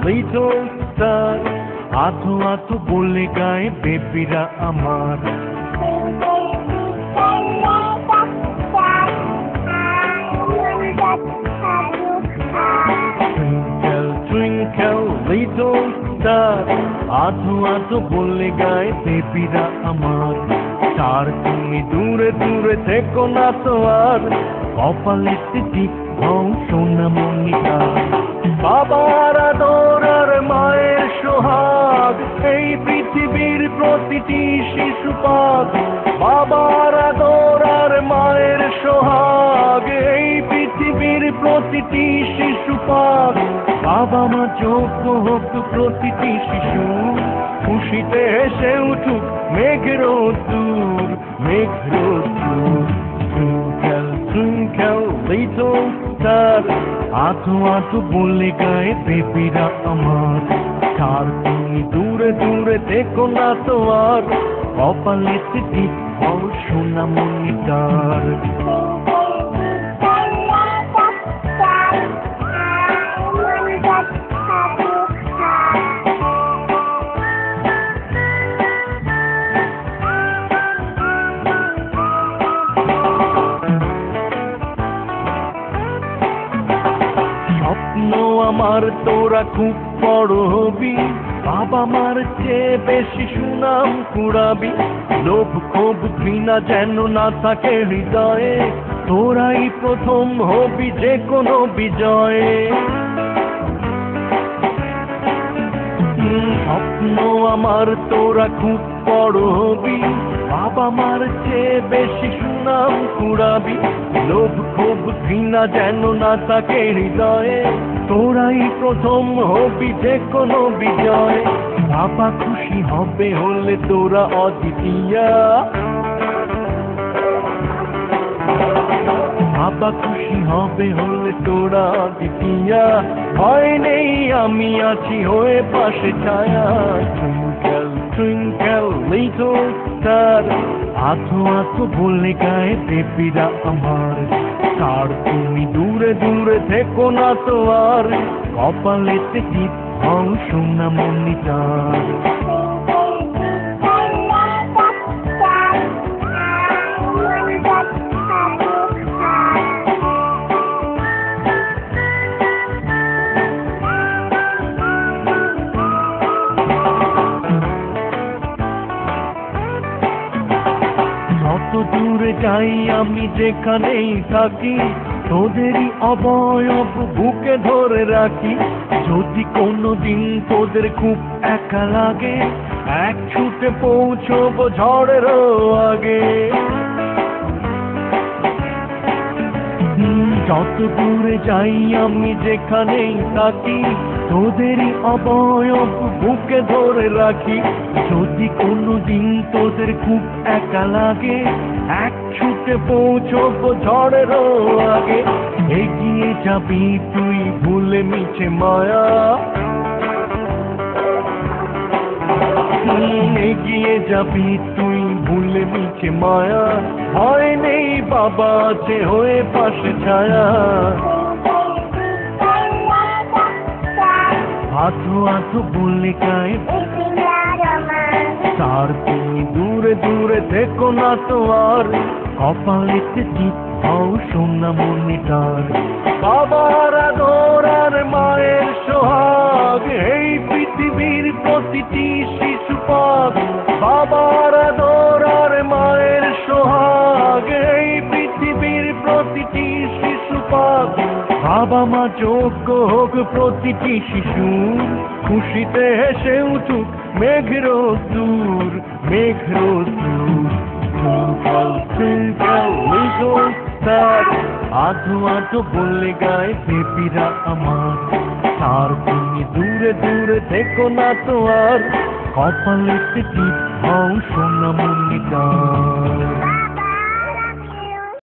Little star, আধো আধো বলে গায়ে বেবিরা আমার। Twinkle, twinkle, little star, আধো আধো বলে গায়ে বেবিরা আমার। তার তুমি দূরে দূরে থেকো না তো আর, কপালেতে টিপ হও সোনামণিটা। বাবার আদর আর মায়ের সোহাগ এই পৃথিবীর প্রতিটি শিশু পাক। বাবার আদর আর মায়ের সোহাগ এই পৃথিবীর প্রতিটি শিশু পাক। বাবা মা যোগ্য হোক প্রতিটি শিশু, খুশিতে হেসে উঠুক মেঘের দূর, মেঘের দূর। Twinkle, twinkle, little star, আধো আধো বলে গায়ে বেবিরা আমার। তার তুমি দূরে দূরে থেকো না তো আর, কপালেতে টিপ হও সোনামণিটার। স্বপ্ন আমার তোরা খুব বড় হবি, বাবা মার চেয়ে বেশি সুনাম কুড়াবি। লোভ ক্ষোভ ঘৃণা যেন না থাকে হৃদয়ে, তোরাই প্রথম হবি যে কোনো বিজয়ে। স্বপ্ন আমার তোরা খুব বড় হবি, বাবা মার চেয়ে বেশি সুনাম কুড়াবি। লোভ ক্ষোভ ঘৃণা যেন না থাকে হৃদয়ে, তোরাই প্রথম হবি যে কোনো বিজয়। বাবা খুশি হবে হলে তোরা অদ্বিতীয়া, বাবা খুশি হবে হলে তোরা অদ্বিতীয়া। ভয় নেই আমি আছি হয়ে পাশে ছায়া। Twinkle, twinkle, little star, আধো আধো বলে গায়ে বেবিরা আমার। তার তুমি দূরে দূরে থেকো না তো আর, কপালেতে টিপ হও সোনামণিটার। যত দূরে যাই আমি যেখানেই থাকি, তোদেরই অবয়ব বুকে ধরে রাখি। যদি কোনোদিন তোদের খুব একা লাগে, এক ছুটে পৌঁছবো ঝড়েরও আগে। যত দূরে যাই আমি যেখানেই থাকি, তোদেরই অবয়ব বুকে ধরে রাখি। যদি কোনোদিন তোদের খুব একা লাগে, এক ছুটে পৌঁছবো ঝড়েরও আগে। এগিয়ে যাবি তুই ভুলে মিছে মায়া, এগিয়ে যাবি তুই ভুলে মিছে মায়া। ভয় নেই বাবা আছে হয়ে পাশে ছায়া। আধো আধো বলে গায়ে তার তুমি দূরে দূরে থেকো না তো আর, কপালেতে টিপ হও সোনামণিটার। বাবার আদর আর মায়ের সোহাগ এই পৃথিবীর প্রতিটি শিশু পাক। বাবার আদর আর মায়ের সোহাগ এই পৃথিবীর প্রতিটি শিশু পাক। বাবা মা যোগ্য হোক প্রতিটি শিশু, খুশিতে হেসে উঠুক মেঘের দূর, মেঘের দূর। Twinkle, twinkle, little star, আধো আধো বলে গায়ে বেবিরা আমার। তার তুমি দূরে দূরে থেকো না তো আর, কপালেতে টিপ হও সোনামণিটা।